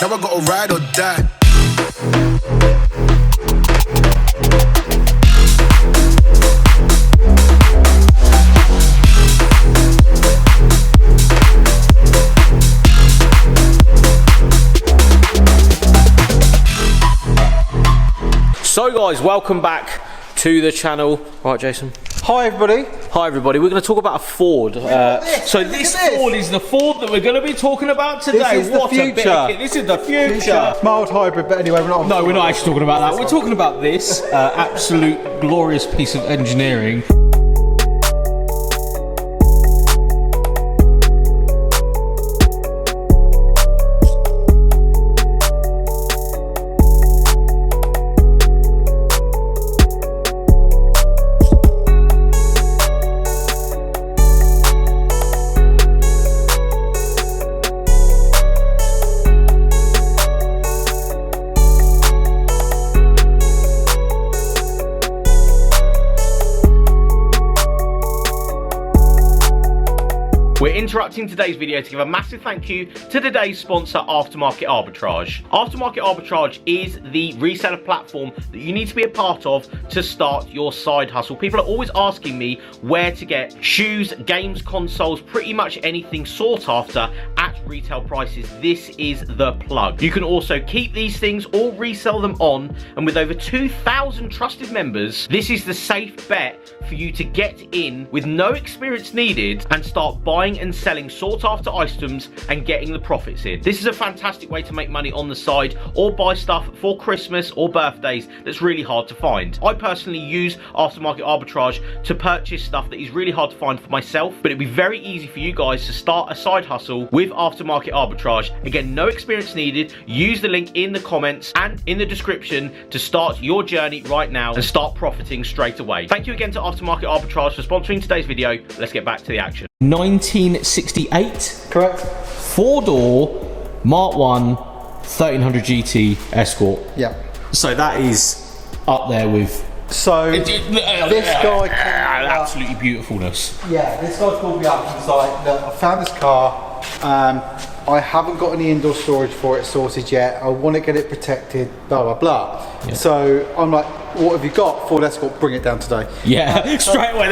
Now I gotta ride or die. So guys, welcome back to the channel. Right, Jason. Hi everybody. Hi everybody. We're going to talk about a Ford. So this Ford is the Ford that we're going to be talking about today. This is the future. This is the future. Mild hybrid, but anyway, we're not. No, we're not actually talking about that. We're talking about this absolute glorious piece of engineering. We're interrupting today's video to give a massive thank you to today's sponsor, Aftermarket Arbitrage. Aftermarket Arbitrage is the reseller platform that you need to be a part of to start your side hustle. People are always asking me where to get shoes, games, consoles, pretty much anything sought after at retail prices. This is the plug. You can also keep these things or resell them on, and with over 2,000 trusted members, this is the safe bet for you to get in with no experience needed and start buying and selling sought after items and getting the profits in. This is a fantastic way to make money on the side or buy stuff for Christmas or birthdays that's really hard to find. I personally use Aftermarket Arbitrage to purchase stuff that is really hard to find for myself, but it'd be very easy for you guys to start a side hustle with Aftermarket Arbitrage. Again, no experience needed. Use the link in the comments and in the description to start your journey right now and start profiting straight away. Thank you again to Aftermarket Arbitrage for sponsoring today's video. Let's get back to the action. 1968, Correct. 4-door Mark 1 1300 GT Escort. Yeah. So that is up there with. So this guy absolutely beautifulness. Yeah, this guy called me up and was like, look, I found this car. I haven't got any indoor storage for it sorted yet. I want to get it protected, blah, blah, blah. Yeah. So I'm like, what have you got? Ford Escort, bring it down today. Yeah, straight away.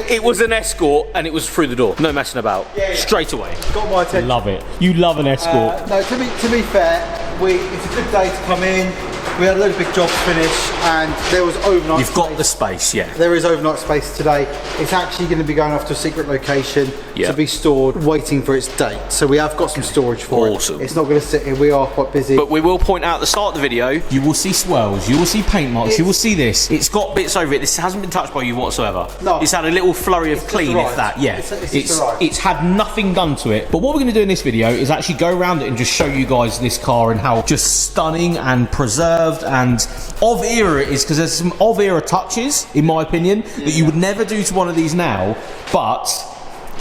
It was an Escort and it was through the door. No messing about. Yeah. Straight away. Got my attention. Love it. You love an Escort. No, to be fair, it's a good day to come in. We had a load of big jobs finish and there was overnight You've got the space, yeah. There is overnight space today. It's actually going to be going off to a secret location to be stored, waiting for its date. So we have got some storage for it. It's not going to sit here. We are quite busy. But we will point out at the start of the video, you will see swirls, you will see paint marks, you will see this. It's got bits over it. This hasn't been touched by you whatsoever. No. It's had a little flurry of clean, if that. Yeah. It's had nothing done to it. But what we're going to do in this video is actually go around it and just show you guys this car and how just stunning and preserved and of era it is, because there's some of era touches, in my opinion, that you would never do to one of these now, but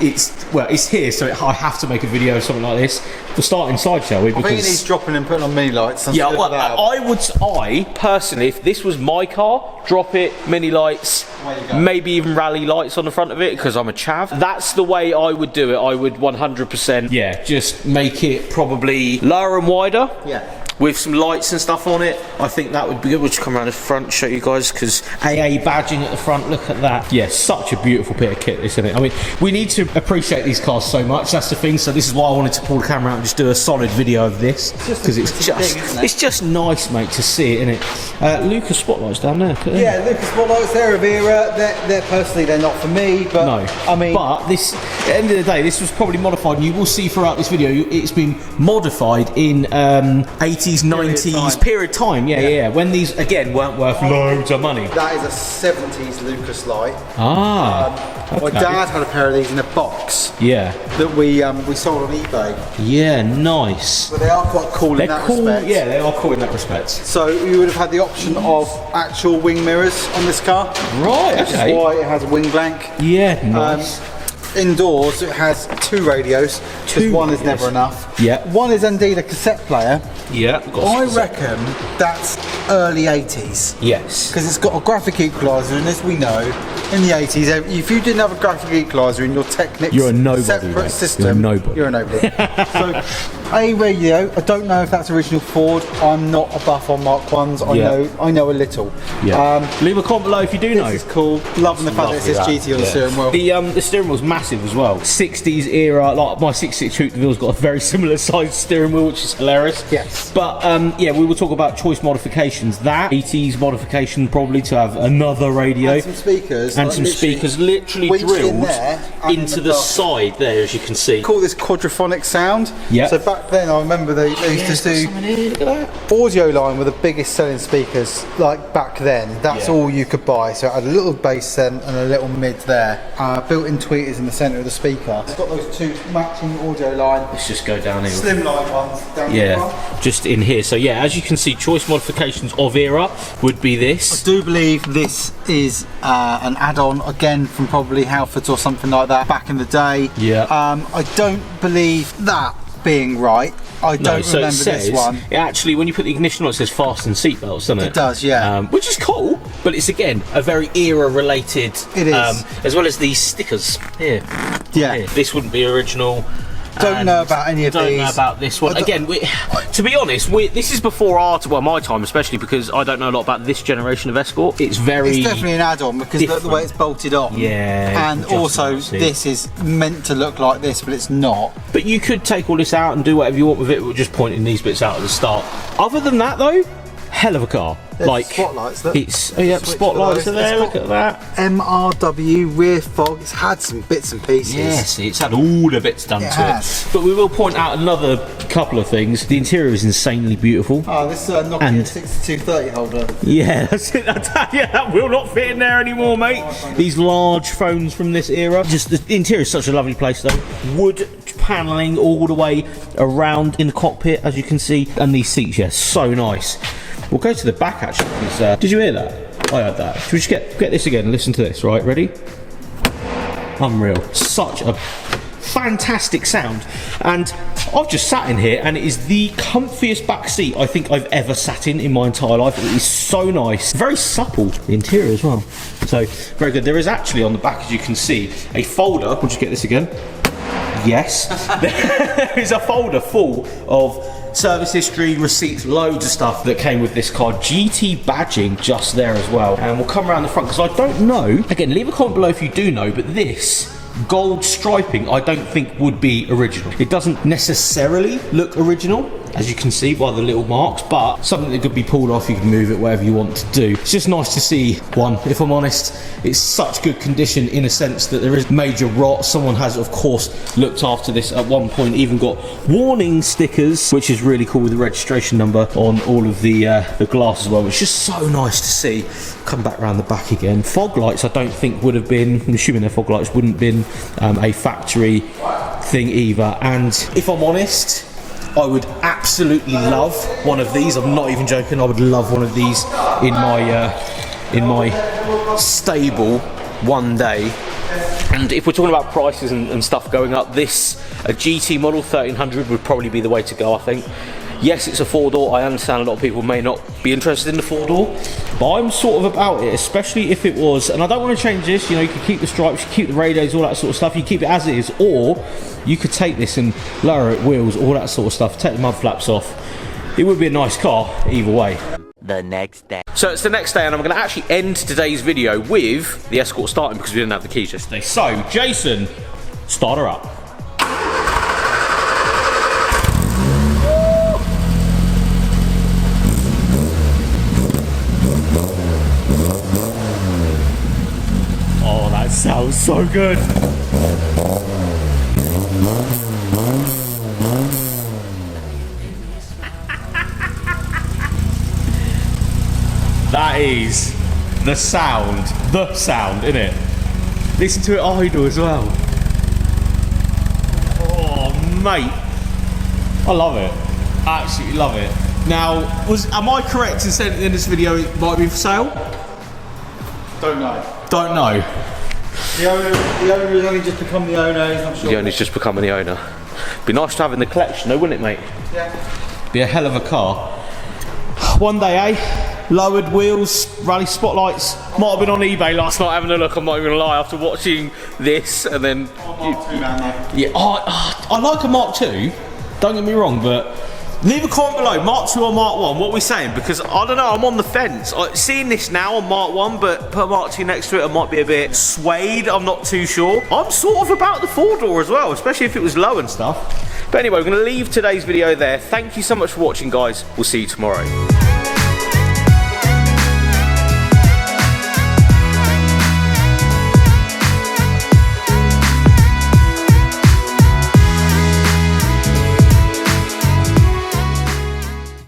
it's here, so I have to make a video of something like this. We'll start inside, shall we? Because I think it needs dropping and putting on mini lights. Yeah, well, I personally, if this was my car, drop it, mini lights, maybe even rally lights on the front of it, because I'm a chav. That's the way I would do it. I would 100%, yeah, just make it probably lower and wider. Yeah. With some lights and stuff on it. I think that would be good. We'll just come around the front, show you guys, because AA badging at the front, look at that. Yeah, such a beautiful bit of kit, isn't it? I mean, we need to appreciate these cars so much, that's the thing. So this is why I wanted to pull the camera out and just do a solid video of this, because it's just nice, mate, to see it, innit? Lucas spotlights down there. Yeah, Lucas spotlights, they're of era. They're personally, they're not for me, but no. I mean, but this, at the end of the day, this was probably modified, and you will see throughout this video, it's been modified in 80s, 90s period of time, yeah, when these again weren't worth loads of money. That is a 70s Lucas light. Okay. My dad had a pair of these in a box. Yeah. That we sold on eBay. Yeah, nice. But they are quite cool in that respect. Yeah, they are cool in that respect. So you would have had the option of actual wing mirrors on this car. Right. Which is why it has a wing blank. Yeah, nice. Indoors, it has 2 radios, because one is never enough. Yeah. One is indeed a cassette player. Yeah. I reckon that's early 80s. Yes. Because it's got a graphic equaliser, and as we know, in the 80s, if you didn't have a graphic equaliser in your Technics you're a nobody, separate system, you're a nobody. You're a nobody. So a radio. I don't know if that's original Ford. I'm not a buff on Mark 1s. I know a little. Yeah. Leave a comment below if you do know. This is cool. Loving the fact that it says GT on the steering wheel. The steering wheel's massive as well. 60s era, like my 66 Coupe de Ville's got a very similar sized steering wheel, which is hilarious. Yes. But yeah, we will talk about choice modifications. That 80s modification probably to have another radio. And some speakers. And some speakers literally drilled into the side there, as you can see. Call this quadraphonic sound. Yeah. So back then I remember they used to do audio line with the biggest selling speakers like back then. That's all you could buy. So it had a little bass then and a little mid there. Built-in tweeters in the centre of the speaker. It's got those two matching audio line. Let's just go down here. Slimline ones down here. Just in here. So yeah, as you can see, choice modifications of era would be this. I do believe this is an add-on again from probably Halfords or something like that back in the day. Yeah. I don't believe that being right. I don't remember this one. It actually, when you put the ignition on, it says fasten seatbelts, doesn't it? It does, yeah. Which is cool, but it's again a very era-related. It is, as well as these stickers here. Yeah. Here. This wouldn't be original. Don't know about any of these. Don't know about this one. Again, to be honest, this is before my time, especially because I don't know a lot about this generation of Escort. It's definitely an add-on because the way it's bolted on. Yeah. And also, this is meant to look like this, but it's not. But you could take all this out and do whatever you want with it. We're just pointing these bits out at the start. Other than that, though, hell of a car. There's like spotlights. Look. It's spotlights are there. Look at that. MRW rear fog. It's had some bits and pieces. Yes, it's had all the bits done to it. But we will point out another couple of things. The interior is insanely beautiful. Oh, this Nokia 6230 holder. Yeah, that's it. That will not fit in there anymore, mate. These large phones from this era. Just the interior is such a lovely place, though. Wood panelling all the way around in the cockpit, as you can see, and these seats, yes, so nice. We'll go to the back actually. Did you hear that? I heard that. Should we just get this again and listen to this, right? Ready? Unreal. Such a fantastic sound. And I've just sat in here and it is the comfiest back seat I think I've ever sat in my entire life. It is so nice. Very supple, the interior as well. So, very good. There is actually on the back, as you can see, a folder. We'll just get this again. Yes. There is a folder full of service history, receipts, loads of stuff that came with this car. GT badging just there as well. And we'll come around the front because I don't know. Again, leave a comment below if you do know, but this gold striping I don't think would be original. It doesn't necessarily look original, as you can see by the little marks, but something that could be pulled off. You can move it whatever you want to do. It's just nice to see one. If I'm honest, it's such good condition in a sense that there is major rot. Someone has of course looked after this at one point, even got warning stickers, which is really cool, with the registration number on all of the glass as well. It's just so nice to see. Come back around the back again. Fog lights I don't think would have been, I'm assuming their fog lights wouldn't have been a factory thing either. And if I'm honest, I would absolutely love one of these. I'm not even joking. I would love one of these in my stable one day. And if we're talking about prices and stuff going up, a GT model 1300 would probably be the way to go, I think. Yes, it's a 4-door. I understand a lot of people may not be interested in the 4-door, but I'm sort of about it, especially if it was, and I don't want to change this, you know, you could keep the stripes, you could keep the radios, all that sort of stuff, you keep it as it is, or you could take this and lower it, wheels, all that sort of stuff, take the mud flaps off. It would be a nice car, either way. The next day. So it's the next day, and I'm going to actually end today's video with the Escort starting because we didn't have the keys yesterday. So, Jason, start her up. Oh, that sounds so good. That is the sound, isn't it? Listen to it idle as well. Oh, mate. I love it. Absolutely love it. Now, am I correct in saying at the end of this video it might be for sale? Don't know. Don't know. The owner has only just become the owner, he's not sure. The owner's just becoming the owner. Be nice to have in the collection though, wouldn't it, mate? Yeah. Be a hell of a car. One day, eh? Lowered wheels, rally spotlights. Might have been on eBay last night having a look, I'm not even gonna lie, after watching this and then... Mark II, man, yeah, I like a Mark II, Don't get me wrong, but leave a comment below, Mark 2 or Mark 1, what are we saying? Because I don't know, I'm on the fence. Seeing this now on Mark 1, but put Mark 2 next to it, I might be a bit swayed, I'm not too sure. I'm sort of about the 4-door as well, especially if it was low and stuff. But anyway, we're going to leave today's video there. Thank you so much for watching, guys. We'll see you tomorrow.